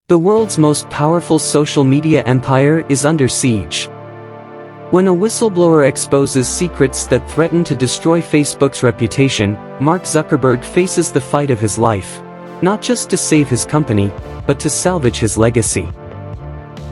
The world's most powerful social media empire is under siege. When a whistleblower exposes secrets that threaten to destroy Facebook's reputation, Mark Zuckerberg faces the fight of his life, not just to save his company, but to salvage his legacy.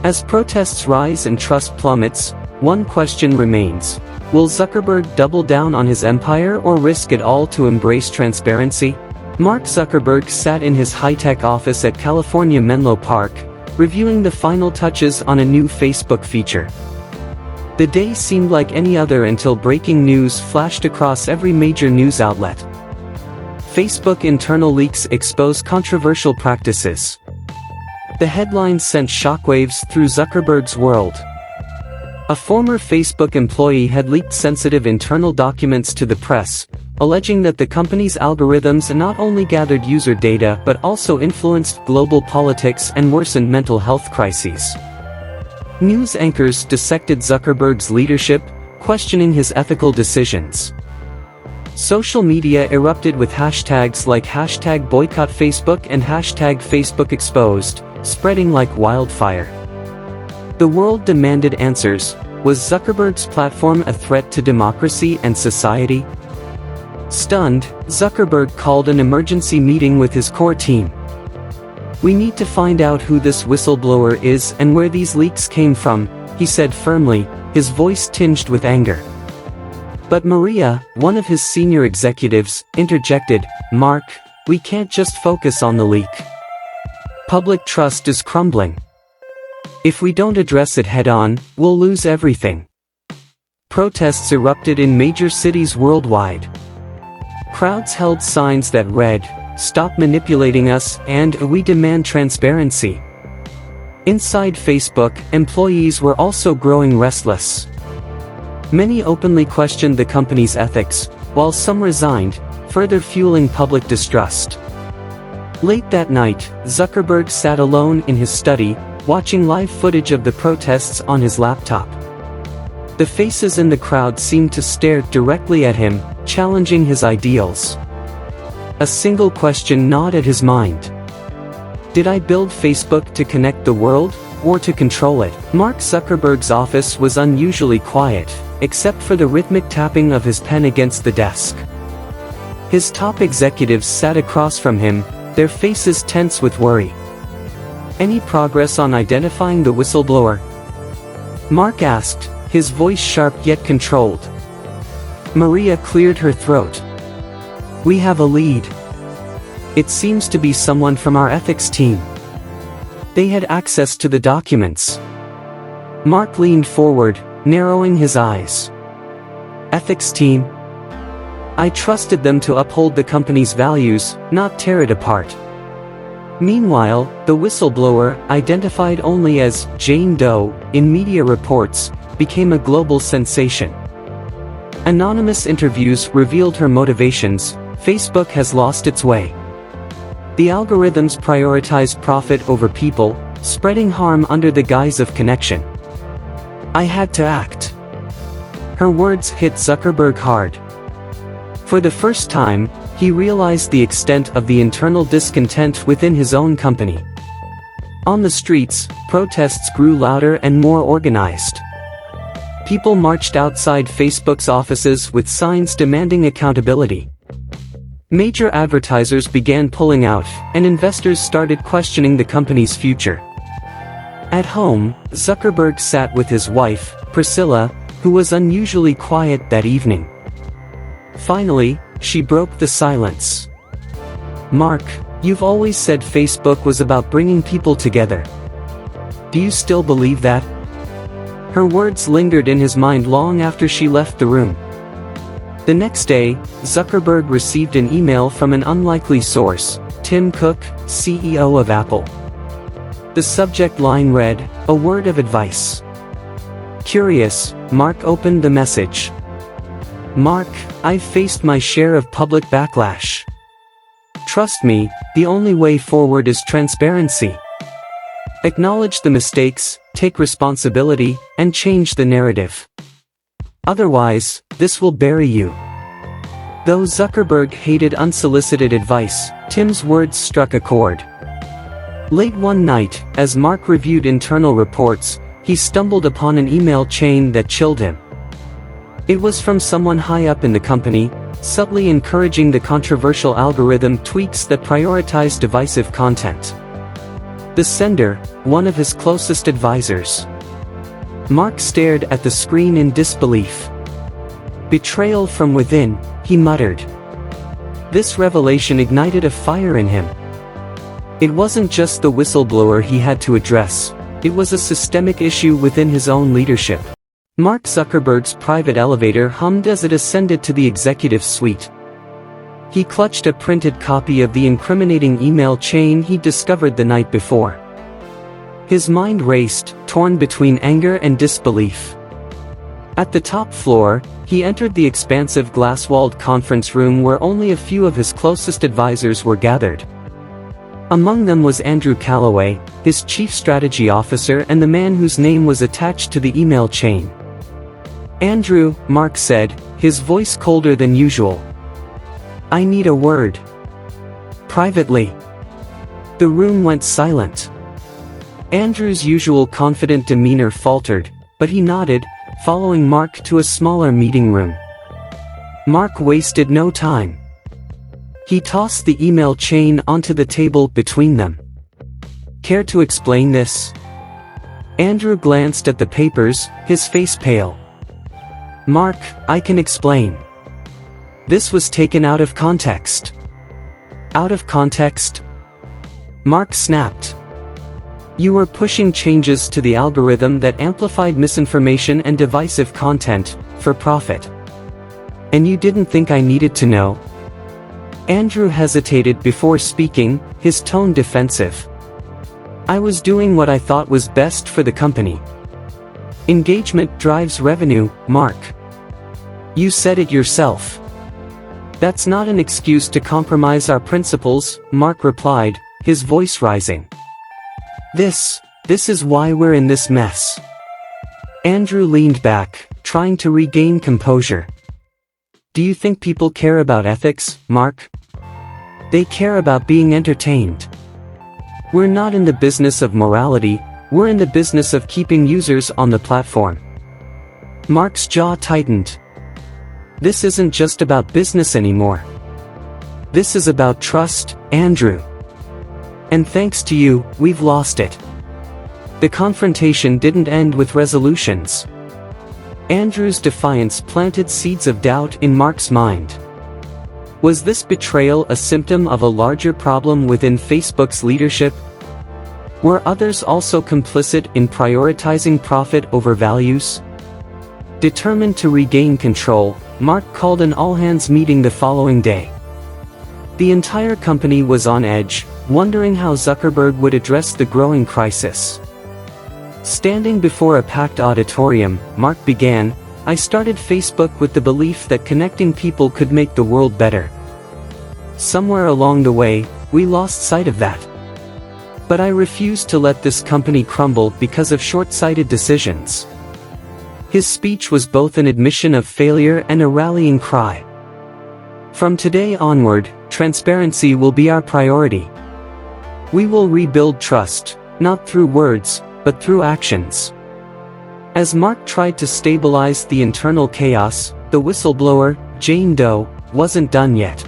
As protests rise and trust plummets, one question remains: will Zuckerberg double down on his empire or risk it all to embrace transparency? Mark Zuckerberg sat in his high-tech office at California Menlo Park, reviewing the final touches on a new Facebook feature. The day seemed like any other until breaking news flashed across every major news outlet. Facebook internal leaks expose controversial practices. The headlines sent shockwaves through Zuckerberg's world. A former Facebook employee had leaked sensitive internal documents to the press, alleging that the company's algorithms not only gathered user data but also influenced global politics and worsened mental health crises. News anchors dissected Zuckerberg's leadership, questioning his ethical decisions. Social media erupted with hashtags like #BoycottFacebook and #FacebookExposed, spreading like wildfire. The world demanded answers. Was Zuckerberg's platform a threat to democracy and society? Stunned, Zuckerberg called an emergency meeting with his core team. "We need to find out who this whistleblower is and where these leaks came from," he said firmly, his voice tinged with anger. But Maria, one of his senior executives, interjected, "Mark, we can't just focus on the leak. Public trust is crumbling. If we don't address it head-on, we'll lose everything." Protests erupted in major cities worldwide. Crowds held signs that read, "Stop manipulating us," and "We demand transparency." Inside Facebook, employees were also growing restless. Many openly questioned the company's ethics, while some resigned, further fueling public distrust. Late that night, Zuckerberg sat alone in his study, watching live footage of the protests on his laptop. The faces in the crowd seemed to stare directly at him, challenging his ideals. A single question gnawed at his mind. Did I build Facebook to connect the world, or to control it? Mark Zuckerberg's office was unusually quiet, except for the rhythmic tapping of his pen against the desk. His top executives sat across from him, their faces tense with worry. "Any progress on identifying the whistleblower?" Mark asked, his voice sharp yet controlled. Maria cleared her throat. "We have a lead. It seems to be someone from our ethics team. They had access to the documents." Mark leaned forward, narrowing his eyes. "Ethics team? I trusted them to uphold the company's values, not tear it apart." Meanwhile, the whistleblower, identified only as Jane Doe in media reports, became a global sensation. Anonymous interviews revealed her motivations. Facebook has lost its way. The algorithms prioritize profit over people, spreading harm under the guise of connection. "I had to act." Her words hit Zuckerberg hard. For the first time, he realized the extent of the internal discontent within his own company. On the streets, protests grew louder and more organized. People marched outside Facebook's offices with signs demanding accountability. Major advertisers began pulling out, and investors started questioning the company's future. At home, Zuckerberg sat with his wife, Priscilla, who was unusually quiet that evening. Finally, she broke the silence. "Mark, you've always said Facebook was about bringing people together. Do you still believe that?" Her words lingered in his mind long after she left the room. The next day, Zuckerberg received an email from an unlikely source, Tim Cook, CEO of Apple. The subject line read, "A word of advice." Curious, Mark opened the message. "Mark, I've faced my share of public backlash. Trust me, the only way forward is transparency. Acknowledge the mistakes, take responsibility, and change the narrative. Otherwise, this will bury you." Though Zuckerberg hated unsolicited advice, Tim's words struck a chord. Late one night, as Mark reviewed internal reports, he stumbled upon an email chain that chilled him. It was from someone high up in the company, subtly encouraging the controversial algorithm tweaks that prioritize divisive content. The sender, one of his closest advisors. Mark stared at the screen in disbelief. Betrayal from within, he muttered. This revelation ignited a fire in him. It wasn't just the whistleblower he had to address, it was a systemic issue within his own leadership. Mark Zuckerberg's private elevator hummed as it ascended to the executive suite. He clutched a printed copy of the incriminating email chain he'd discovered the night before. His mind raced, torn between anger and disbelief. At the top floor, he entered the expansive glass-walled conference room where only a few of his closest advisors were gathered. Among them was Andrew Calloway, his chief strategy officer and the man whose name was attached to the email chain. "Andrew," Mark said, his voice colder than usual. "I need a word. Privately." The room went silent. Andrew's usual confident demeanor faltered, but he nodded, following Mark to a smaller meeting room. Mark wasted no time. He tossed the email chain onto the table between them. "Care to explain this?" Andrew glanced at the papers, his face pale. "Mark, I can explain. This was taken out of context." "Out of context?" Mark snapped. "You were pushing changes to the algorithm that amplified misinformation and divisive content, for profit. And you didn't think I needed to know?" Andrew hesitated before speaking, his tone defensive. "I was doing what I thought was best for the company. Engagement drives revenue, Mark. You said it yourself." "That's not an excuse to compromise our principles," Mark replied, his voice rising. This is why we're in this mess." Andrew leaned back, trying to regain composure. "Do you think people care about ethics, Mark? They care about being entertained. We're not in the business of morality, we're in the business of keeping users on the platform." Mark's jaw tightened. "This isn't just about business anymore. This is about trust, Andrew. And thanks to you, we've lost it." The confrontation didn't end with resolutions. Andrew's defiance planted seeds of doubt in Mark's mind. Was this betrayal a symptom of a larger problem within Facebook's leadership? Were others also complicit in prioritizing profit over values? Determined to regain control, Mark called an all-hands meeting the following day. The entire company was on edge, wondering how Zuckerberg would address the growing crisis. Standing before a packed auditorium, Mark began, "I started Facebook with the belief that connecting people could make the world better. Somewhere along the way, we lost sight of that. But I refused to let this company crumble because of short-sighted decisions." His speech was both an admission of failure and a rallying cry. "From today onward, transparency will be our priority. We will rebuild trust, not through words, but through actions." As Mark tried to stabilize the internal chaos, the whistleblower, Jane Doe, wasn't done yet.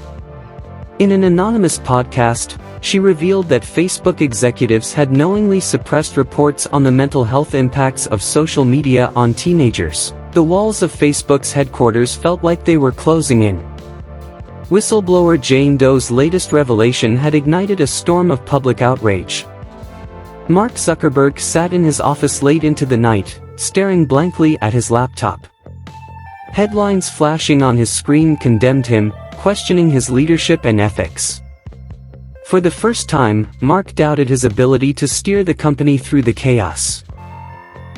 In an anonymous podcast, she revealed that Facebook executives had knowingly suppressed reports on the mental health impacts of social media on teenagers. The walls of Facebook's headquarters felt like they were closing in. Whistleblower Jane Doe's latest revelation had ignited a storm of public outrage. Mark Zuckerberg sat in his office late into the night, staring blankly at his laptop. Headlines flashing on his screen condemned him, questioning his leadership and ethics. For the first time, Mark doubted his ability to steer the company through the chaos.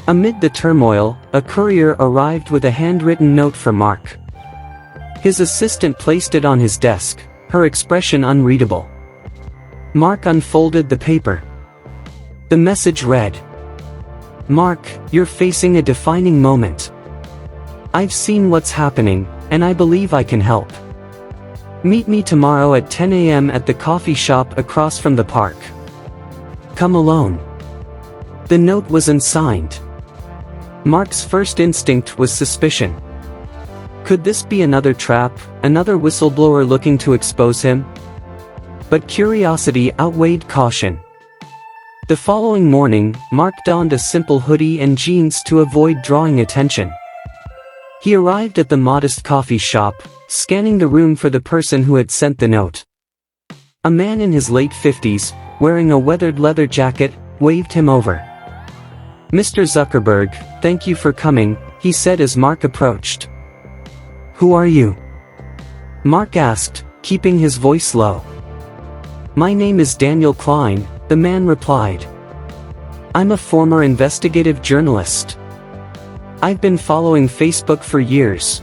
Amid the turmoil, a courier arrived with a handwritten note for Mark. His assistant placed it on his desk, her expression unreadable. Mark unfolded the paper. The message read, "Mark, you're facing a defining moment. I've seen what's happening, and I believe I can help. Meet me tomorrow at 10 a.m. at the coffee shop across from the park. Come alone." The note was unsigned. Mark's first instinct was suspicion. Could this be another trap, another whistleblower looking to expose him? But curiosity outweighed caution. The following morning, Mark donned a simple hoodie and jeans to avoid drawing attention. He arrived at the modest coffee shop, scanning the room for the person who had sent the note. A man in his late 50s, wearing a weathered leather jacket, waved him over. "Mr. Zuckerberg, thank you for coming," he said as Mark approached. "Who are you?" Mark asked, keeping his voice low. "My name is Daniel Klein," the man replied. "I'm a former investigative journalist. I've been following Facebook for years.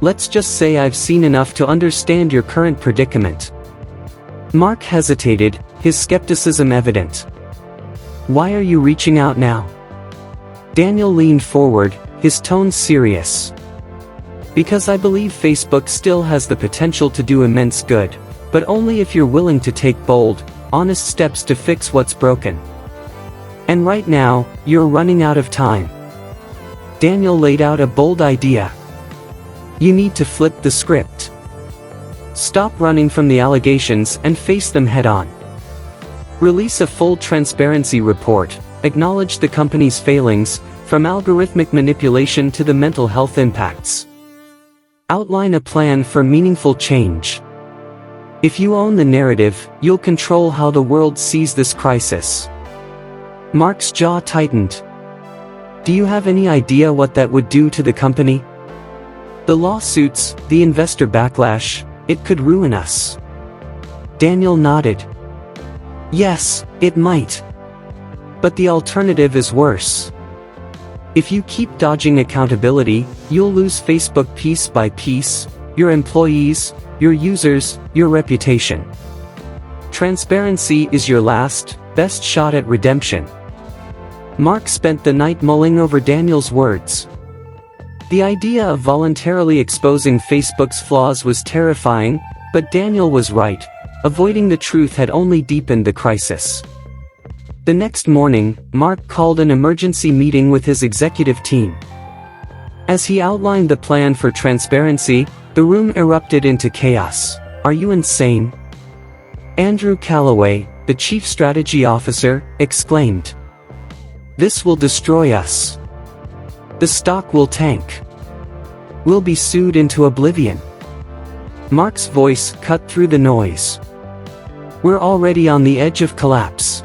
Let's just say I've seen enough to understand your current predicament." Mark hesitated, his skepticism evident. "Why are you reaching out now?" Daniel leaned forward, his tone serious. "Because I believe Facebook still has the potential to do immense good, but only if you're willing to take bold, honest steps to fix what's broken. And right now, you're running out of time." Daniel laid out a bold idea. "You need to flip the script. Stop running from the allegations and face them head-on. Release a full transparency report, acknowledge the company's failings, from algorithmic manipulation to the mental health impacts. Outline a plan for meaningful change. If you own the narrative, you'll control how the world sees this crisis." Mark's jaw tightened. "Do you have any idea what that would do to the company? The lawsuits, the investor backlash, it could ruin us." Daniel nodded. "Yes, it might. But the alternative is worse. If you keep dodging accountability, you'll lose Facebook piece by piece, your employees, your users, your reputation. Transparency is your last, best shot at redemption." Mark spent the night mulling over Daniel's words. The idea of voluntarily exposing Facebook's flaws was terrifying, but Daniel was right. Avoiding the truth had only deepened the crisis. The next morning, Mark called an emergency meeting with his executive team. As he outlined the plan for transparency, the room erupted into chaos. "Are you insane?" Andrew Calloway, the chief strategy officer, exclaimed. "This will destroy us. The stock will tank. We'll be sued into oblivion." Mark's voice cut through the noise. "We're already on the edge of collapse.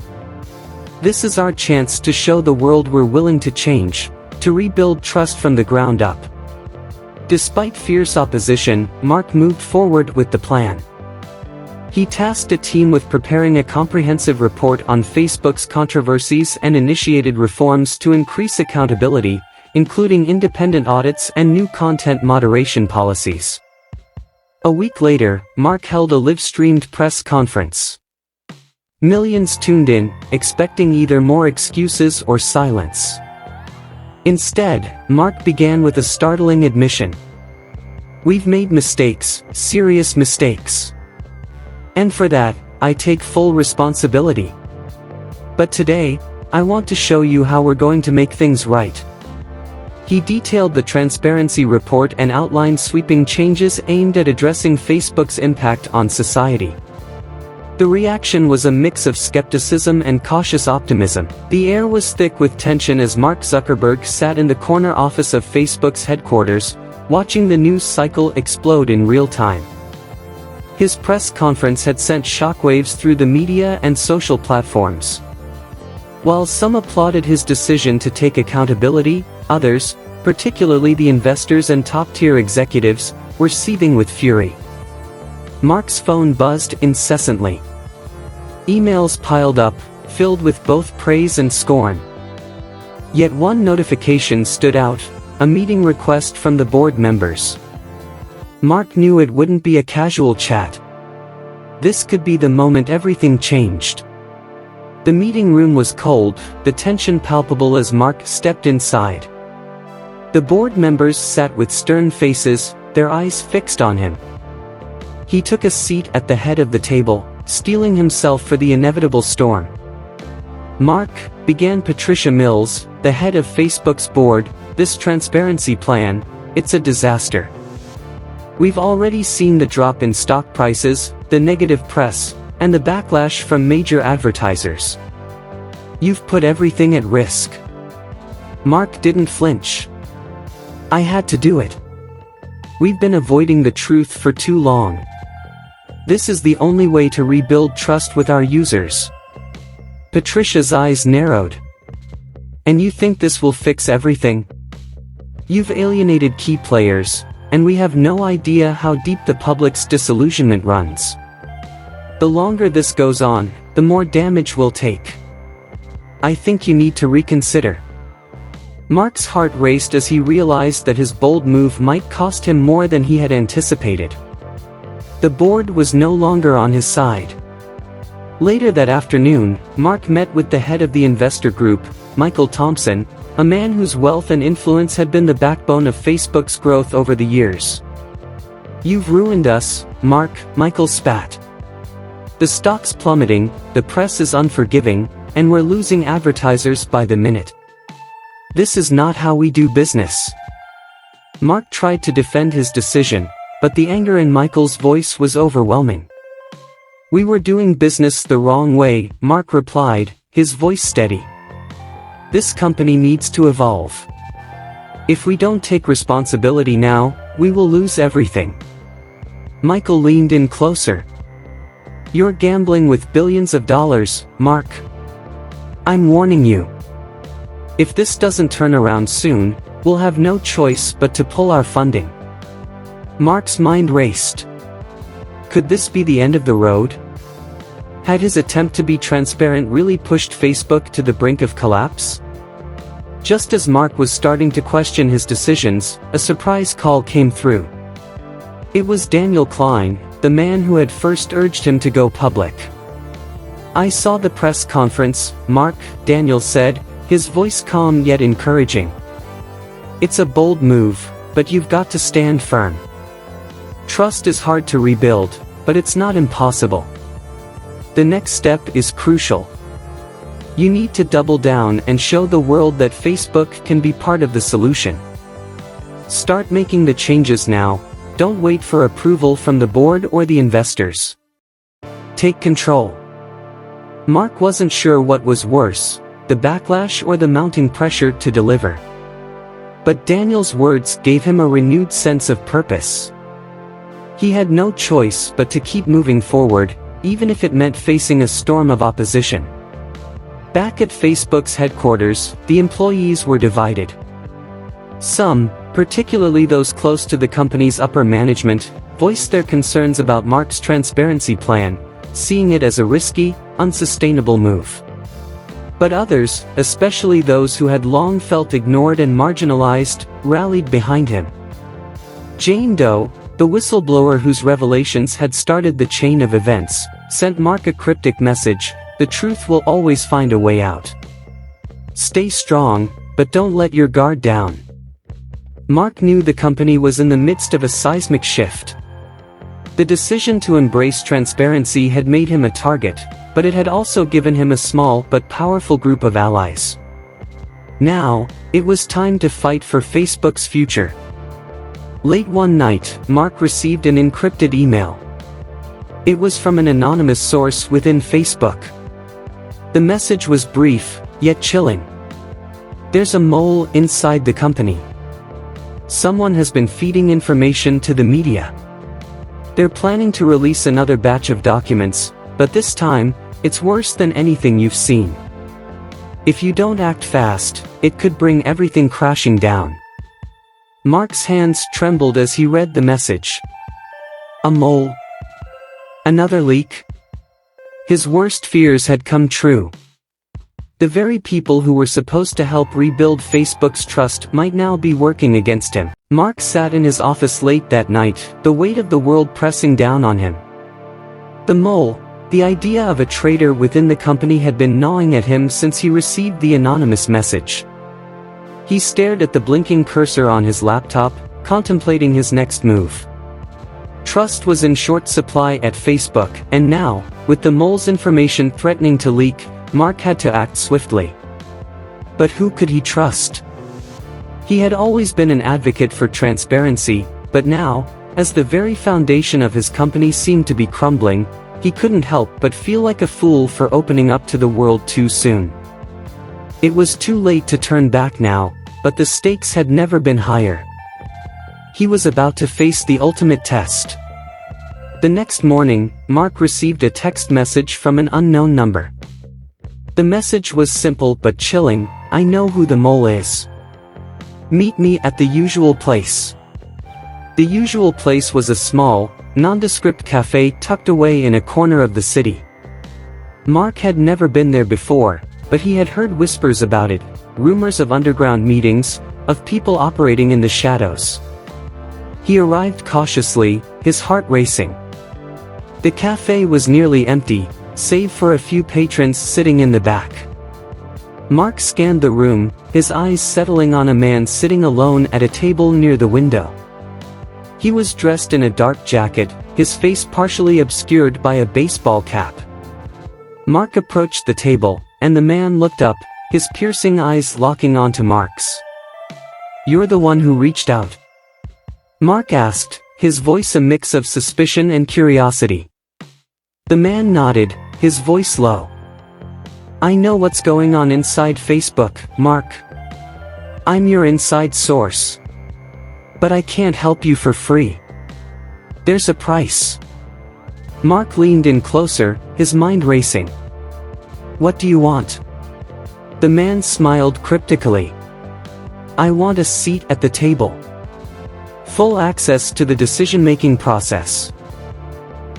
This is our chance to show the world we're willing to change, to rebuild trust from the ground up." Despite fierce opposition, Mark moved forward with the plan. He tasked a team with preparing a comprehensive report on Facebook's controversies and initiated reforms to increase accountability, including independent audits and new content moderation policies. A week later, Mark held a live-streamed press conference. Millions tuned in, expecting either more excuses or silence. Instead, Mark began with a startling admission. "We've made mistakes, serious mistakes. And for that, I take full responsibility. But today, I want to show you how we're going to make things right." He detailed the transparency report and outlined sweeping changes aimed at addressing Facebook's impact on society. The reaction was a mix of skepticism and cautious optimism. The air was thick with tension as Mark Zuckerberg sat in the corner office of Facebook's headquarters, watching the news cycle explode in real time. His press conference had sent shockwaves through the media and social platforms. While some applauded his decision to take accountability, others, particularly the investors and top-tier executives, were seething with fury. Mark's phone buzzed incessantly. Emails piled up, filled with both praise and scorn. Yet one notification stood out, a meeting request from the board members. Mark knew it wouldn't be a casual chat. This could be the moment everything changed. The meeting room was cold, the tension palpable as Mark stepped inside. The board members sat with stern faces, their eyes fixed on him. He took a seat at the head of the table, steeling himself for the inevitable storm. "Mark," began Patricia Mills, the head of Facebook's board, "this transparency plan, it's a disaster. We've already seen the drop in stock prices, the negative press, and the backlash from major advertisers. You've put everything at risk." Mark didn't flinch. "I had to do it. We've been avoiding the truth for too long. This is the only way to rebuild trust with our users." Patricia's eyes narrowed. "And you think this will fix everything? You've alienated key players, and we have no idea how deep the public's disillusionment runs. The longer this goes on, the more damage we'll take. I think you need to reconsider." Mark's heart raced as he realized that his bold move might cost him more than he had anticipated. The board was no longer on his side. Later that afternoon, Mark met with the head of the investor group, Michael Thompson, a man whose wealth and influence had been the backbone of Facebook's growth over the years. "You've ruined us, Mark," Michael spat. "The stock's plummeting, the press is unforgiving, and we're losing advertisers by the minute. This is not how we do business." Mark tried to defend his decision, but the anger in Michael's voice was overwhelming. "We were doing business the wrong way," Mark replied, his voice steady. "This company needs to evolve. If we don't take responsibility now, we will lose everything." Michael leaned in closer. "You're gambling with billions of dollars, Mark. I'm warning you. If this doesn't turn around soon, we'll have no choice but to pull our funding." Mark's mind raced. Could this be the end of the road? Had his attempt to be transparent really pushed Facebook to the brink of collapse? Just as Mark was starting to question his decisions, a surprise call came through. It was Daniel Klein, the man who had first urged him to go public. "I saw the press conference, Mark," Daniel said, his voice calm yet encouraging. "It's a bold move, but you've got to stand firm. Trust is hard to rebuild, but it's not impossible. The next step is crucial. You need to double down and show the world that Facebook can be part of the solution. Start making the changes now, don't wait for approval from the board or the investors. Take control." Mark wasn't sure what was worse, the backlash or the mounting pressure to deliver. But Daniel's words gave him a renewed sense of purpose. He had no choice but to keep moving forward, even if it meant facing a storm of opposition. Back at Facebook's headquarters, the employees were divided. Some, particularly those close to the company's upper management, voiced their concerns about Mark's transparency plan, seeing it as a risky, unsustainable move. But others, especially those who had long felt ignored and marginalized, rallied behind him. Jane Doe, the whistleblower whose revelations had started the chain of events, sent Mark a cryptic message: "The truth will always find a way out. Stay strong, but don't let your guard down." Mark knew the company was in the midst of a seismic shift. The decision to embrace transparency had made him a target, but it had also given him a small but powerful group of allies. Now, it was time to fight for Facebook's future. Late one night, Mark received an encrypted email. It was from an anonymous source within Facebook. The message was brief, yet chilling. "There's a mole inside the company. Someone has been feeding information to the media. They're planning to release another batch of documents, but this time, it's worse than anything you've seen. If you don't act fast, it could bring everything crashing down." Mark's hands trembled as he read the message. A mole? Another leak? His worst fears had come true. The very people who were supposed to help rebuild Facebook's trust might now be working against him. Mark sat in his office late that night, the weight of the world pressing down on him. The mole, the idea of a traitor within the company, had been gnawing at him since he received the anonymous message. He stared at the blinking cursor on his laptop, contemplating his next move. Trust was in short supply at Facebook, and now, with the mole's information threatening to leak, Mark had to act swiftly. But who could he trust? He had always been an advocate for transparency, but now, as the very foundation of his company seemed to be crumbling, he couldn't help but feel like a fool for opening up to the world too soon. It was too late to turn back now, but the stakes had never been higher. He was about to face the ultimate test. The next morning, Mark received a text message from an unknown number. The message was simple but chilling. "I know who the mole is. Meet me at the usual place." The usual place was a small, nondescript cafe tucked away in a corner of the city. Mark had never been there before, but he had heard whispers about it, rumors of underground meetings, of people operating in the shadows. He arrived cautiously, his heart racing. The cafe was nearly empty, save for a few patrons sitting in the back. Mark scanned the room, his eyes settling on a man sitting alone at a table near the window. He was dressed in a dark jacket, his face partially obscured by a baseball cap. Mark approached the table, and the man looked up, his piercing eyes locking onto Mark's. "You're the one who reached out?" Mark asked, his voice a mix of suspicion and curiosity. The man nodded, his voice low. "I know what's going on inside Facebook, Mark. I'm your inside source. But I can't help you for free. There's a price." Mark leaned in closer, his mind racing. "What do you want?" The man smiled cryptically. "I want a seat at the table. Full access to the decision-making process.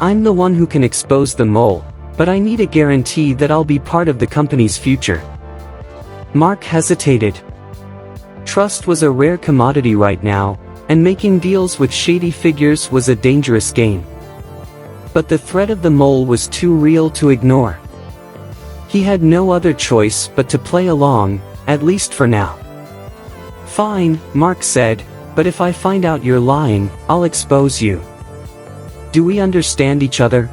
I'm the one who can expose the mole, but I need a guarantee that I'll be part of the company's future." Mark hesitated. Trust was a rare commodity right now, and making deals with shady figures was a dangerous game. But the threat of the mole was too real to ignore. He had no other choice but to play along, at least for now. "Fine," Mark said, "but if I find out you're lying, I'll expose you. Do we understand each other?"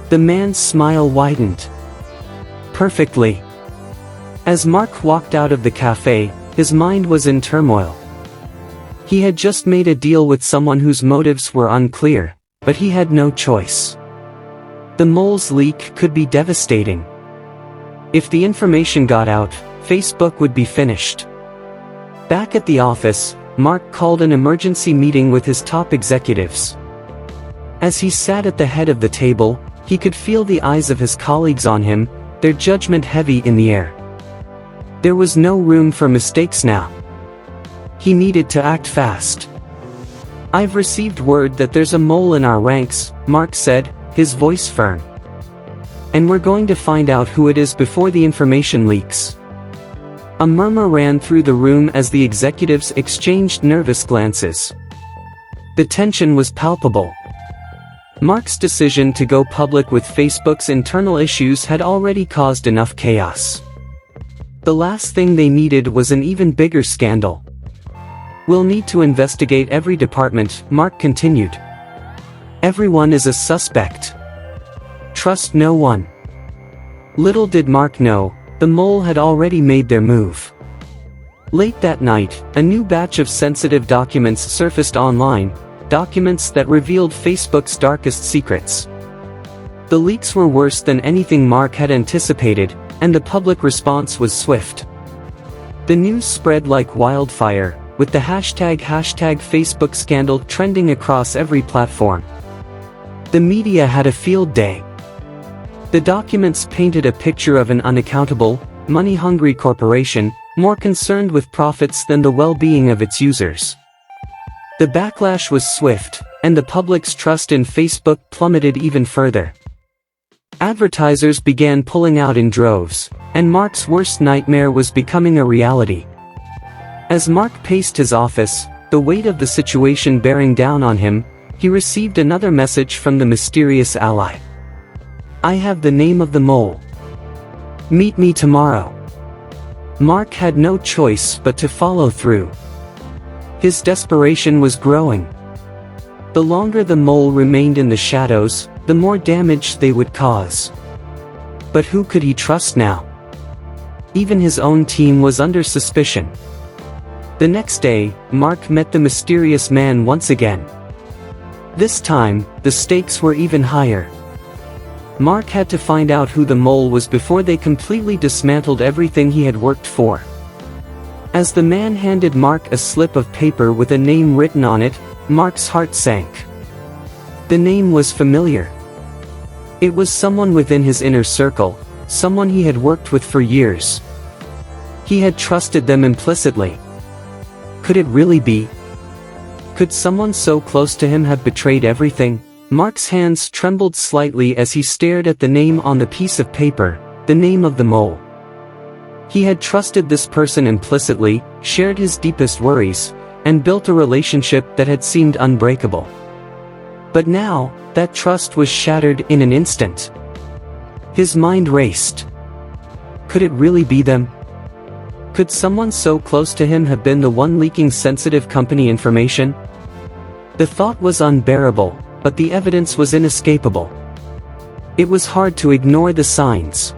The man's smile widened. "Perfectly." As Mark walked out of the cafe, his mind was in turmoil. He had just made a deal with someone whose motives were unclear, but he had no choice. The mole's leak could be devastating. If the information got out, Facebook would be finished. Back at the office, Mark called an emergency meeting with his top executives. As he sat at the head of the table, he could feel the eyes of his colleagues on him, their judgment heavy in the air. There was no room for mistakes now. He needed to act fast. "I've received word that there's a mole in our ranks," Mark said, his voice firm. "And we're going to find out who it is before the information leaks." A murmur ran through the room as the executives exchanged nervous glances. The tension was palpable. Mark's decision to go public with Facebook's internal issues had already caused enough chaos. The last thing they needed was an even bigger scandal. "We'll need to investigate every department," Mark continued. "Everyone is a suspect. Trust no one." Little did Mark know, the mole had already made their move. Late that night, a new batch of sensitive documents surfaced online, documents that revealed Facebook's darkest secrets. The leaks were worse than anything Mark had anticipated, and the public response was swift. The news spread like wildfire, with the hashtag Facebook scandal trending across every platform. The media had a field day. The documents painted a picture of an unaccountable, money-hungry corporation, more concerned with profits than the well-being of its users. The backlash was swift, and the public's trust in Facebook plummeted even further. Advertisers began pulling out in droves, and Mark's worst nightmare was becoming a reality. As Mark paced his office, the weight of the situation bearing down on him, he received another message from the mysterious ally. "I have the name of the mole. Meet me tomorrow." Mark had no choice but to follow through. His desperation was growing. The longer the mole remained in the shadows, the more damage they would cause. But who could he trust now? Even his own team was under suspicion. The next day, Mark met the mysterious man once again. This time, the stakes were even higher. Mark had to find out who the mole was before they completely dismantled everything he had worked for. As the man handed Mark a slip of paper with a name written on it, Mark's heart sank. The name was familiar. It was someone within his inner circle, someone he had worked with for years. He had trusted them implicitly. Could it really be? Could someone so close to him have betrayed everything? Mark's hands trembled slightly as he stared at the name on the piece of paper, the name of the mole. He had trusted this person implicitly, shared his deepest worries, and built a relationship that had seemed unbreakable. But now, that trust was shattered in an instant. His mind raced. Could it really be them? Could someone so close to him have been the one leaking sensitive company information? The thought was unbearable, but the evidence was inescapable. It was hard to ignore the signs.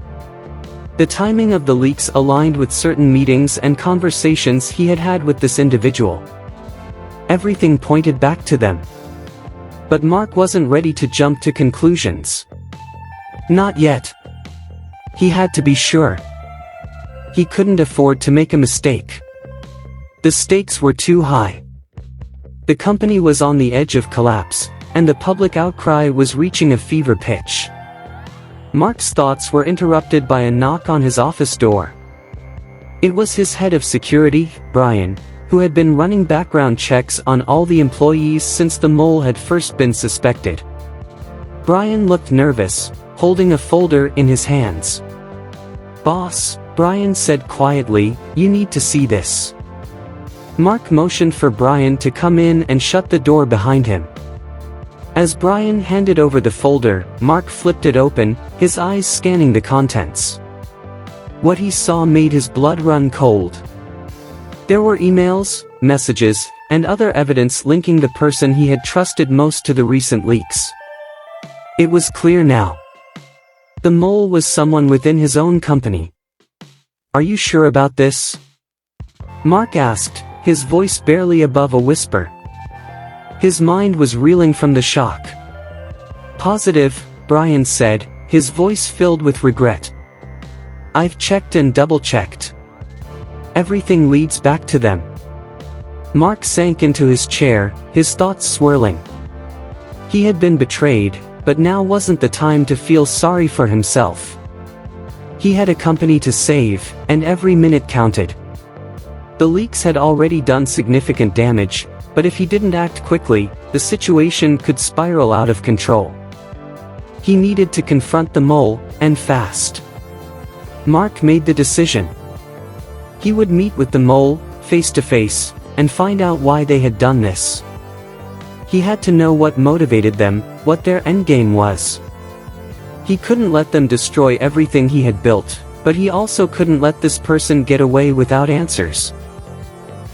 The timing of the leaks aligned with certain meetings and conversations he had had with this individual. Everything pointed back to them. But Mark wasn't ready to jump to conclusions. Not yet. He had to be sure. He couldn't afford to make a mistake. The stakes were too high. The company was on the edge of collapse, and the public outcry was reaching a fever pitch. Mark's thoughts were interrupted by a knock on his office door. It was his head of security, Brian, who had been running background checks on all the employees since the mole had first been suspected. Brian looked nervous, holding a folder in his hands. "Boss," Brian said quietly, "you need to see this." Mark motioned for Brian to come in and shut the door behind him. As Brian handed over the folder, Mark flipped it open, his eyes scanning the contents. What he saw made his blood run cold. There were emails, messages, and other evidence linking the person he had trusted most to the recent leaks. It was clear now. The mole was someone within his own company. "Are you sure about this?" Mark asked, his voice barely above a whisper. His mind was reeling from the shock. "Positive," Brian said, his voice filled with regret. "I've checked and double-checked. Everything leads back to them." Mark sank into his chair, his thoughts swirling. He had been betrayed, but now wasn't the time to feel sorry for himself. He had a company to save, and every minute counted. The leaks had already done significant damage, but if he didn't act quickly, the situation could spiral out of control. He needed to confront the mole, and fast. Mark made the decision. He would meet with the mole, face to face, and find out why they had done this. He had to know what motivated them, what their endgame was. He couldn't let them destroy everything he had built, but he also couldn't let this person get away without answers.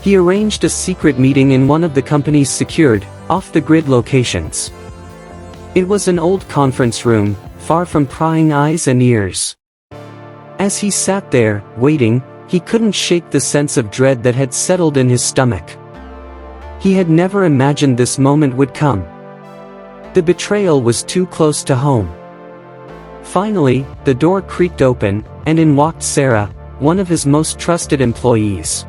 He arranged a secret meeting in one of the company's secured, off-the-grid locations. It was an old conference room, far from prying eyes and ears. As he sat there, waiting, he couldn't shake the sense of dread that had settled in his stomach. He had never imagined this moment would come. The betrayal was too close to home. Finally, the door creaked open, and in walked Sarah, one of his most trusted employees.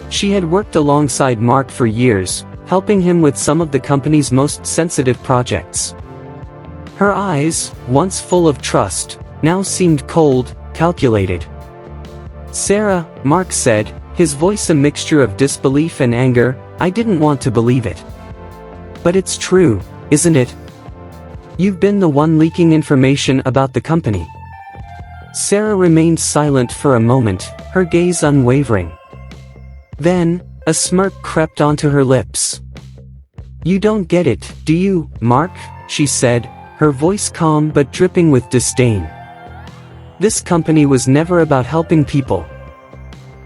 She had worked alongside Mark for years, helping him with some of the company's most sensitive projects. Her eyes, once full of trust, now seemed cold, calculated. "Sarah," Mark said, his voice a mixture of disbelief and anger, "I didn't want to believe it. But it's true, isn't it? You've been the one leaking information about the company." Sarah remained silent for a moment, her gaze unwavering. Then, a smirk crept onto her lips. "You don't get it, do you, Mark?" she said, her voice calm but dripping with disdain. "This company was never about helping people.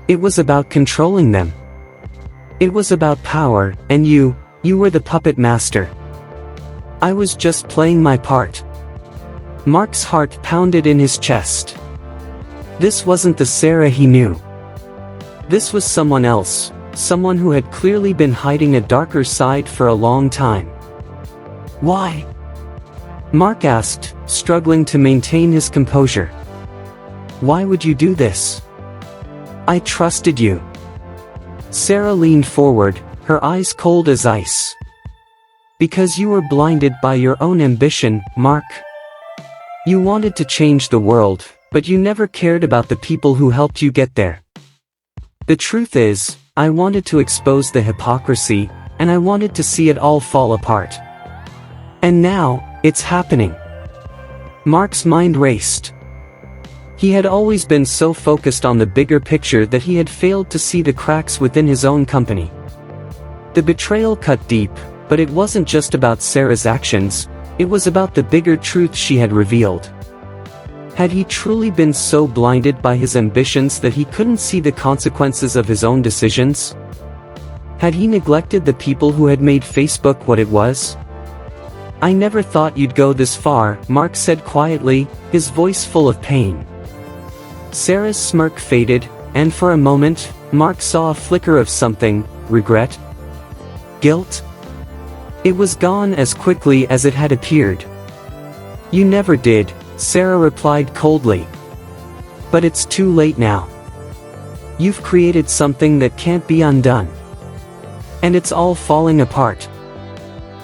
It was about controlling them. It was about power, and you were the puppet master. I was just playing my part." Mark's heart pounded in his chest. This wasn't the Sarah he knew. This was someone else, someone who had clearly been hiding a darker side for a long time. Why? Mark asked, struggling to maintain his composure. Why would you do this? I trusted you. Sarah leaned forward, her eyes cold as ice. Because you were blinded by your own ambition, Mark. You wanted to change the world, but you never cared about the people who helped you get there. The truth is, I wanted to expose the hypocrisy, and I wanted to see it all fall apart. And now, it's happening. Mark's mind raced. He had always been so focused on the bigger picture that he had failed to see the cracks within his own company. The betrayal cut deep, but it wasn't just about Sarah's actions, it was about the bigger truth she had revealed. Had he truly been so blinded by his ambitions that he couldn't see the consequences of his own decisions? Had he neglected the people who had made Facebook what it was? I never thought you'd go this far, Mark said quietly, his voice full of pain. Sarah's smirk faded, and for a moment, Mark saw a flicker of something: regret? Guilt? It was gone as quickly as it had appeared. You never did, Sarah replied coldly. But it's too late now. You've created something that can't be undone. And it's all falling apart.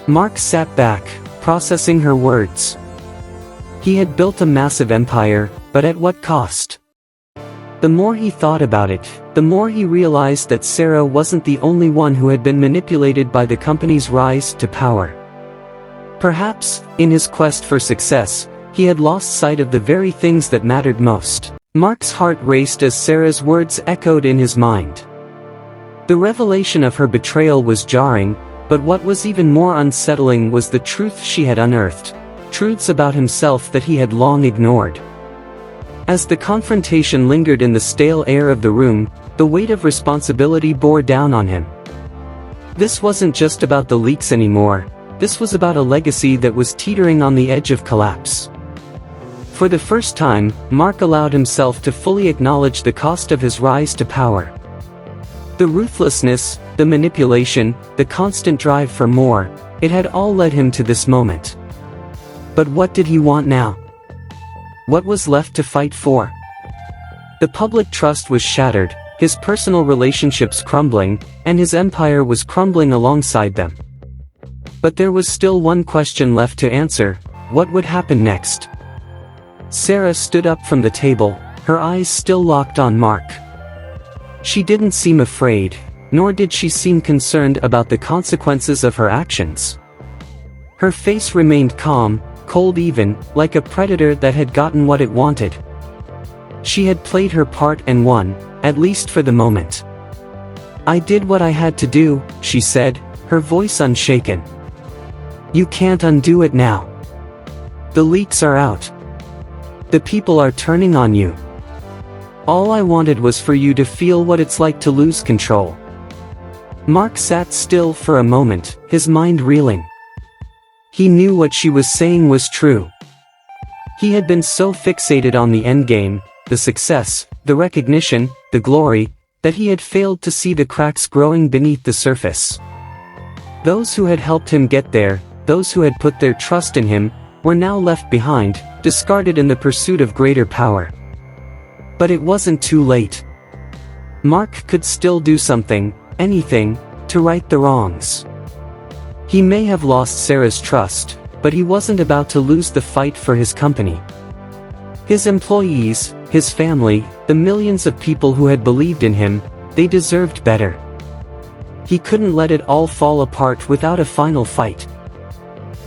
Mark sat back, processing her words. He had built a massive empire, but at what cost? The more he thought about it, the more he realized that Sarah wasn't the only one who had been manipulated by the company's rise to power. Perhaps, in his quest for success, he had lost sight of the very things that mattered most. Mark's heart raced as Sarah's words echoed in his mind. The revelation of her betrayal was jarring, but what was even more unsettling was the truth she had unearthed, truths about himself that he had long ignored. As the confrontation lingered in the stale air of the room, the weight of responsibility bore down on him. This wasn't just about the leaks anymore, this was about a legacy that was teetering on the edge of collapse. For the first time, Mark allowed himself to fully acknowledge the cost of his rise to power. The ruthlessness, the manipulation, the constant drive for more, it had all led him to this moment. But what did he want now? What was left to fight for? The public trust was shattered, his personal relationships crumbling, and his empire was crumbling alongside them. But there was still one question left to answer: what would happen next? Sarah stood up from the table, her eyes still locked on Mark. She didn't seem afraid, nor did she seem concerned about the consequences of her actions. Her face remained calm, cold even, like a predator that had gotten what it wanted. She had played her part and won, at least for the moment. I did what I had to do, she said, her voice unshaken. You can't undo it now. The leaks are out. The people are turning on you. All I wanted was for you to feel what it's like to lose control. Mark sat still for a moment, his mind reeling. He knew what she was saying was true. He had been so fixated on the endgame, the success, the recognition, the glory, that he had failed to see the cracks growing beneath the surface. Those who had helped him get there, those who had put their trust in him, were now left behind, discarded in the pursuit of greater power. But it wasn't too late. Mark could still do something, anything, to right the wrongs. He may have lost Sarah's trust, but he wasn't about to lose the fight for his company. His employees, his family, the millions of people who had believed in him, they deserved better. He couldn't let it all fall apart without a final fight.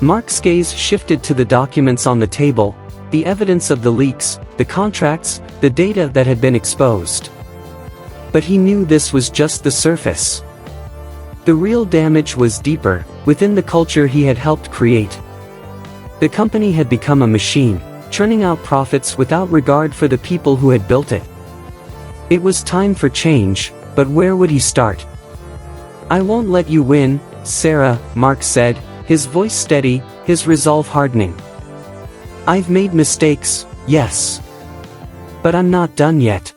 Mark's gaze shifted to the documents on the table, the evidence of the leaks, the contracts, the data that had been exposed. But he knew this was just the surface. The real damage was deeper, within the culture he had helped create. The company had become a machine, churning out profits without regard for the people who had built it. It was time for change, but where would he start? I won't let you win, Sarah, Mark said, his voice steady, his resolve hardening. I've made mistakes, yes. But I'm not done yet.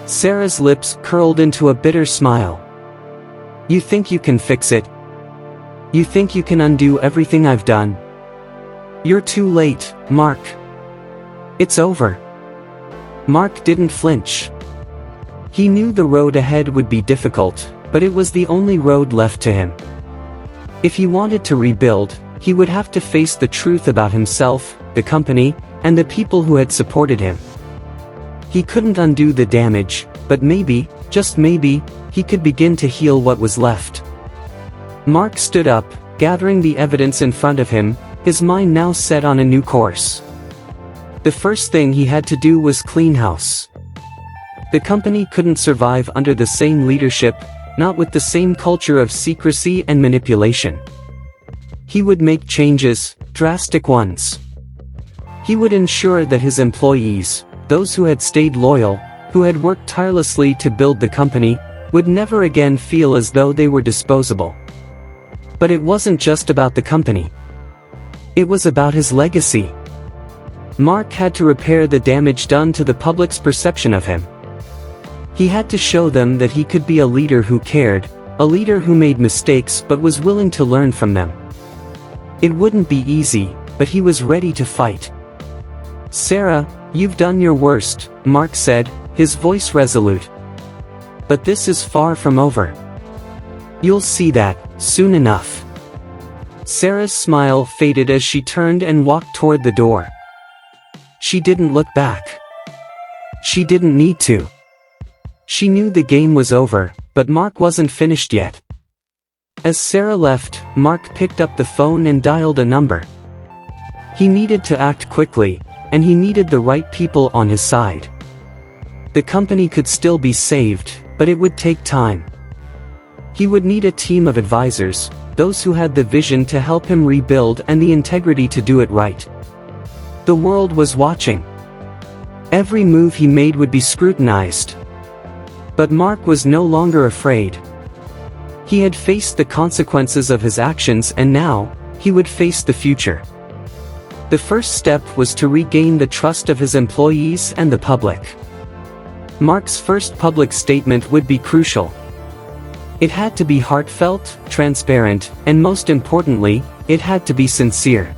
Sarah's lips curled into a bitter smile. You think you can fix it? You think you can undo everything I've done? You're too late, Mark. It's over. Mark didn't flinch. He knew the road ahead would be difficult, but it was the only road left to him. If he wanted to rebuild, he would have to face the truth about himself, the company, and the people who had supported him. He couldn't undo the damage, but maybe, just maybe, he could begin to heal what was left. Mark stood up, gathering the evidence in front of him, his mind now set on a new course. The first thing he had to do was clean house. The company couldn't survive under the same leadership, not with the same culture of secrecy and manipulation. He would make changes, drastic ones. He would ensure that his employees, those who had stayed loyal, who had worked tirelessly to build the company, would never again feel as though they were disposable. But it wasn't just about the company. It was about his legacy. Mark had to repair the damage done to the public's perception of him. He had to show them that he could be a leader who cared, a leader who made mistakes but was willing to learn from them. It wouldn't be easy, but he was ready to fight. Sarah, you've done your worst, Mark said, his voice resolute. But this is far from over. You'll see that, soon enough. Sarah's smile faded as she turned and walked toward the door. She didn't look back. She didn't need to. She knew the game was over, but Mark wasn't finished yet. As Sarah left, Mark picked up the phone and dialed a number. He needed to act quickly, and he needed the right people on his side. The company could still be saved, but it would take time. He would need a team of advisors, those who had the vision to help him rebuild and the integrity to do it right. The world was watching. Every move he made would be scrutinized. But Mark was no longer afraid. He had faced the consequences of his actions and now, he would face the future. The first step was to regain the trust of his employees and the public. Mark's first public statement would be crucial. It had to be heartfelt, transparent, and most importantly, it had to be sincere.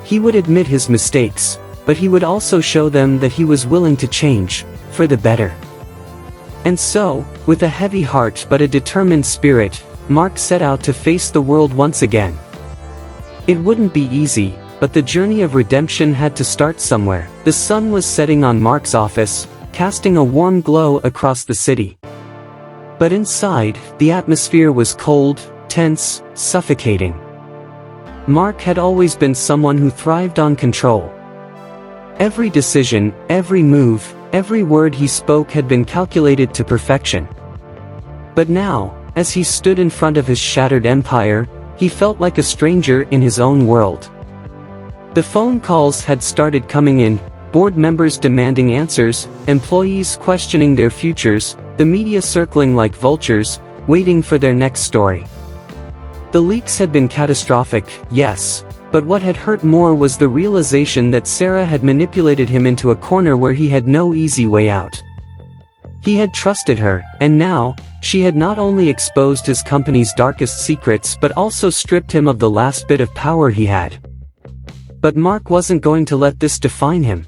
He would admit his mistakes, but he would also show them that he was willing to change, for the better. And so, with a heavy heart but a determined spirit, Mark set out to face the world once again. It wouldn't be easy, but the journey of redemption had to start somewhere. The sun was setting on Mark's office, casting a warm glow across the city. But inside, the atmosphere was cold, tense, suffocating. Mark had always been someone who thrived on control. Every decision, every move, every word he spoke had been calculated to perfection. But now, as he stood in front of his shattered empire, he felt like a stranger in his own world. The phone calls had started coming in, board members demanding answers, employees questioning their futures, the media circling like vultures, waiting for their next story. The leaks had been catastrophic, yes, but what had hurt more was the realization that Sarah had manipulated him into a corner where he had no easy way out. He had trusted her, and now, she had not only exposed his company's darkest secrets but also stripped him of the last bit of power he had. But Mark wasn't going to let this define him.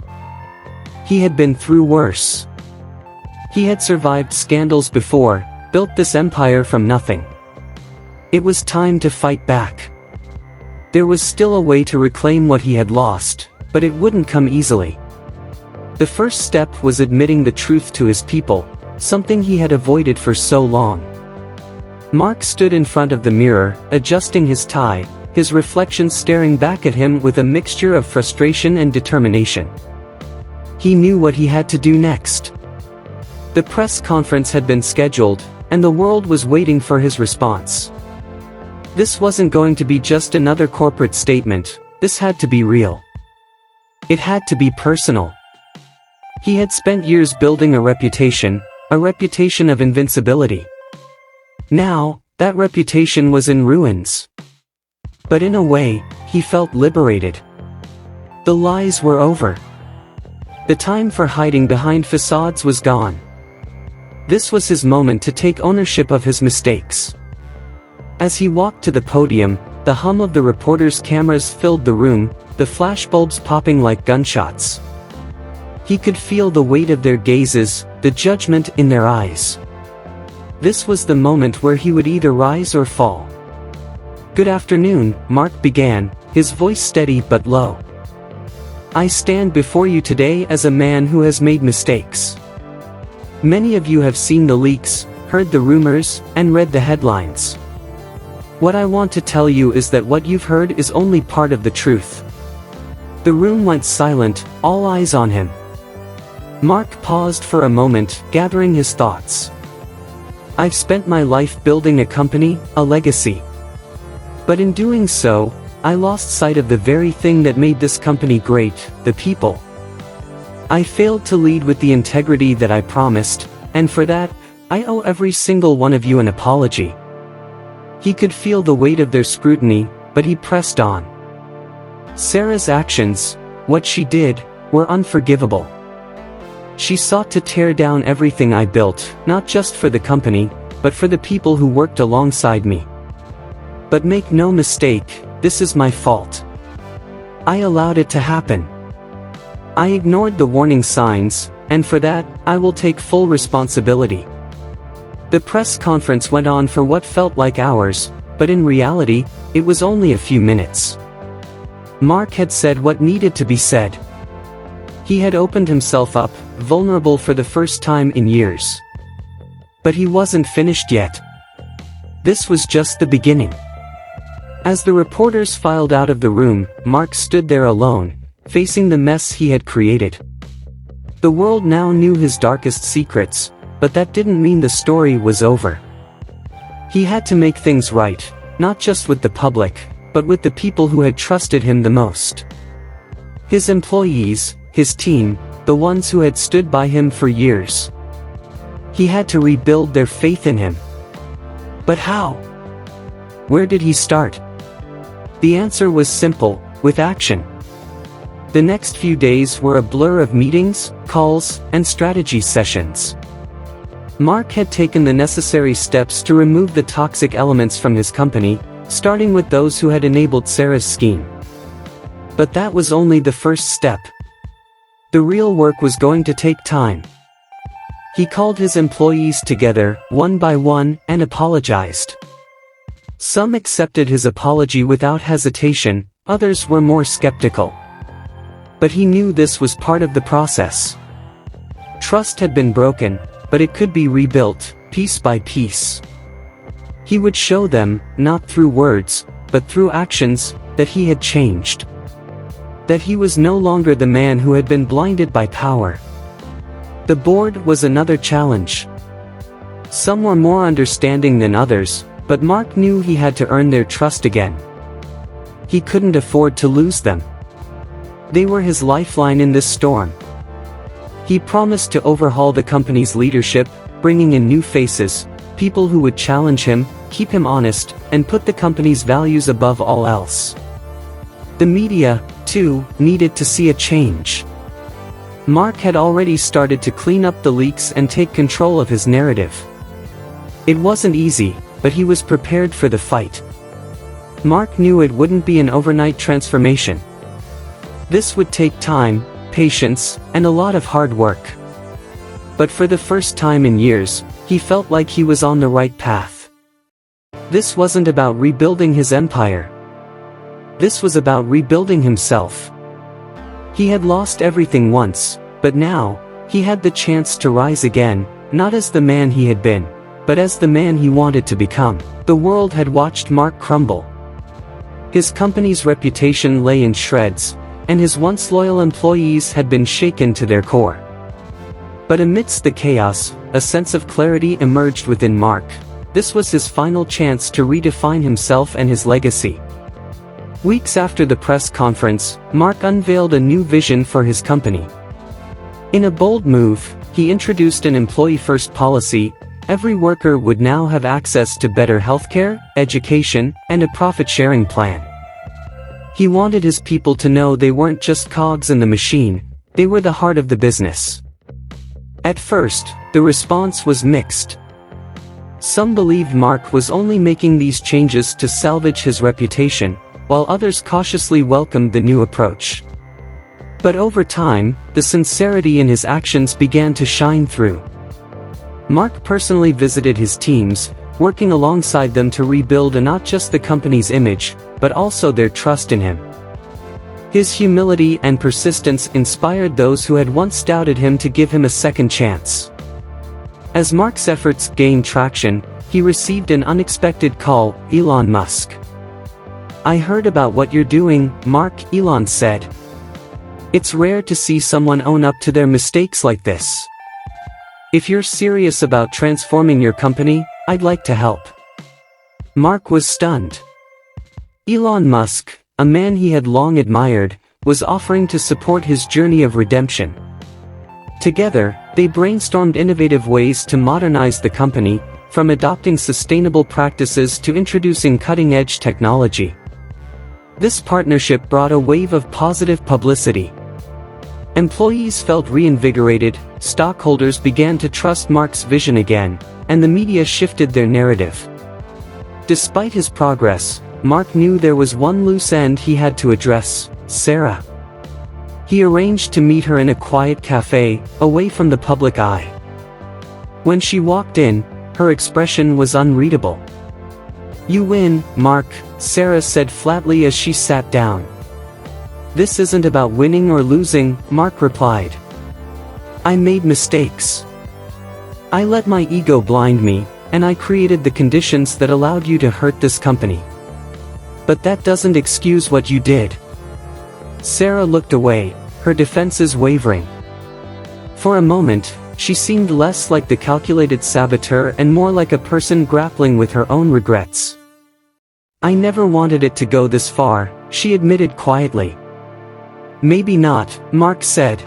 He had been through worse. He had survived scandals before, built this empire from nothing. It was time to fight back. There was still a way to reclaim what he had lost, but it wouldn't come easily. The first step was admitting the truth to his people, something he had avoided for so long. Mark stood in front of the mirror, adjusting his tie, his reflection staring back at him with a mixture of frustration and determination. He knew what he had to do next. The press conference had been scheduled, and the world was waiting for his response. This wasn't going to be just another corporate statement, this had to be real. It had to be personal. He had spent years building a reputation of invincibility. Now, that reputation was in ruins. But in a way, he felt liberated. The lies were over. The time for hiding behind facades was gone. This was his moment to take ownership of his mistakes. As he walked to the podium, the hum of the reporters' cameras filled the room, the flashbulbs popping like gunshots. He could feel the weight of their gazes, the judgment in their eyes. This was the moment where he would either rise or fall. "Good afternoon," Mark began, his voice steady but low. "I stand before you today as a man who has made mistakes. Many of you have seen the leaks, heard the rumors, and read the headlines. What I want to tell you is that what you've heard is only part of the truth." The room went silent, all eyes on him. Mark paused for a moment, gathering his thoughts. "I've spent my life building a company, a legacy. But in doing so, I lost sight of the very thing that made this company great, the people. I failed to lead with the integrity that I promised, and for that, I owe every single one of you an apology." He could feel the weight of their scrutiny, but he pressed on. Sarah's actions, what she did, were unforgivable. She sought to tear down everything I built, not just for the company, but for the people who worked alongside me. But make no mistake, this is my fault. I allowed it to happen. I ignored the warning signs, and for that, I will take full responsibility. The press conference went on for what felt like hours, but in reality, it was only a few minutes. Mark had said what needed to be said. He had opened himself up, vulnerable for the first time in years. But he wasn't finished yet. This was just the beginning. As the reporters filed out of the room, Mark stood there alone, facing the mess he had created. The world now knew his darkest secrets, but that didn't mean the story was over. He had to make things right, not just with the public, but with the people who had trusted him the most. His employees, his team, the ones who had stood by him for years. He had to rebuild their faith in him. But how? Where did he start? The answer was simple, with action. The next few days were a blur of meetings, calls, and strategy sessions. Mark had taken the necessary steps to remove the toxic elements from his company, starting with those who had enabled Sarah's scheme. But that was only the first step. The real work was going to take time. He called his employees together, one by one, and apologized. Some accepted his apology without hesitation, others were more skeptical. But he knew this was part of the process. Trust had been broken, but it could be rebuilt, piece by piece. He would show them, not through words, but through actions, that he had changed. That he was no longer the man who had been blinded by power. The board was another challenge. Some were more understanding than others, but Mark knew he had to earn their trust again. He couldn't afford to lose them. They were his lifeline in this storm. He promised to overhaul the company's leadership, bringing in new faces, people who would challenge him, keep him honest, and put the company's values above all else. The media, too, needed to see a change. Mark had already started to clean up the leaks and take control of his narrative. It wasn't easy, but he was prepared for the fight. Mark knew it wouldn't be an overnight transformation. This would take time, patience, and a lot of hard work. But for the first time in years, he felt like he was on the right path. This wasn't about rebuilding his empire. This was about rebuilding himself. He had lost everything once, but now, he had the chance to rise again, not as the man he had been, but as the man he wanted to become. The world had watched Mark crumble. His company's reputation lay in shreds, and his once loyal employees had been shaken to their core. But amidst the chaos, a sense of clarity emerged within Mark. This was his final chance to redefine himself and his legacy. Weeks after the press conference, Mark unveiled a new vision for his company. In a bold move, he introduced an employee-first policy. Every worker would now have access to better healthcare, education, and a profit-sharing plan. He wanted his people to know they weren't just cogs in the machine, they were the heart of the business. At first, the response was mixed. Some believed Mark was only making these changes to salvage his reputation, while others cautiously welcomed the new approach. But over time, the sincerity in his actions began to shine through. Mark personally visited his teams, working alongside them to rebuild not just the company's image, but also their trust in him. His humility and persistence inspired those who had once doubted him to give him a second chance. As Mark's efforts gained traction, he received an unexpected call. Elon Musk. "I heard about what you're doing, Mark," Elon said. "It's rare to see someone own up to their mistakes like this. If you're serious about transforming your company, I'd like to help." Mark was stunned. Elon Musk, a man he had long admired, was offering to support his journey of redemption. Together, they brainstormed innovative ways to modernize the company, from adopting sustainable practices to introducing cutting-edge technology. This partnership brought a wave of positive publicity. Employees felt reinvigorated, stockholders began to trust Mark's vision again, and the media shifted their narrative. Despite his progress, Mark knew there was one loose end he had to address: Sarah. He arranged to meet her in a quiet cafe, away from the public eye. When she walked in, her expression was unreadable. "You win, Mark," Sarah said flatly as she sat down. "This isn't about winning or losing," Mark replied. "I made mistakes. I let my ego blind me, and I created the conditions that allowed you to hurt this company. But that doesn't excuse what you did." Sarah looked away, her defenses wavering. For a moment, she seemed less like the calculated saboteur and more like a person grappling with her own regrets. "I never wanted it to go this far," she admitted quietly. "Maybe not," Mark said.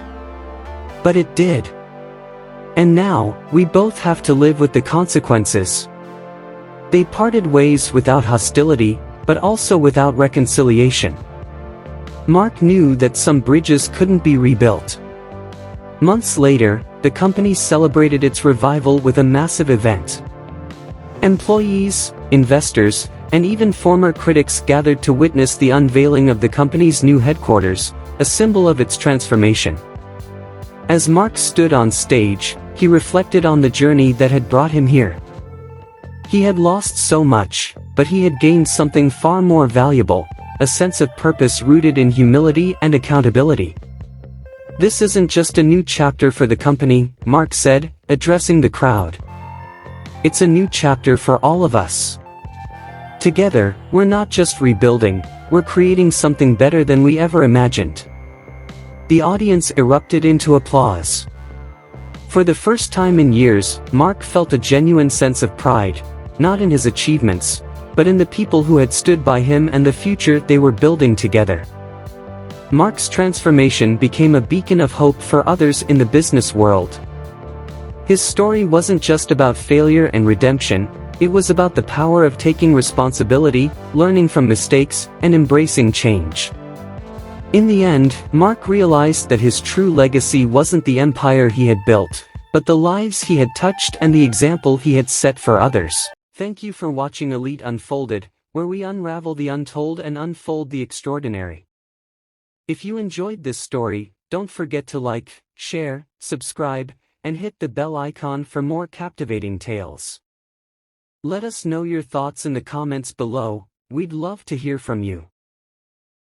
"But it did. And now, we both have to live with the consequences." They parted ways without hostility, but also without reconciliation. Mark knew that some bridges couldn't be rebuilt. Months later, the company celebrated its revival with a massive event. Employees, investors, and even former critics gathered to witness the unveiling of the company's new headquarters, a symbol of its transformation. As Mark stood on stage, he reflected on the journey that had brought him here. He had lost so much, but he had gained something far more valuable: a sense of purpose rooted in humility and accountability. "This isn't just a new chapter for the company," Mark said, addressing the crowd. "It's a new chapter for all of us. Together, we're not just rebuilding, we're creating something better than we ever imagined." The audience erupted into applause. For the first time in years, Mark felt a genuine sense of pride, not in his achievements, but in the people who had stood by him and the future they were building together. Mark's transformation became a beacon of hope for others in the business world. His story wasn't just about failure and redemption, it was about the power of taking responsibility, learning from mistakes, and embracing change. In the end, Mark realized that his true legacy wasn't the empire he had built, but the lives he had touched and the example he had set for others. Thank you for watching Elite Unfolded, where we unravel the untold and unfold the extraordinary. If you enjoyed this story, don't forget to like, share, subscribe, and hit the bell icon for more captivating tales. Let us know your thoughts in the comments below, we'd love to hear from you.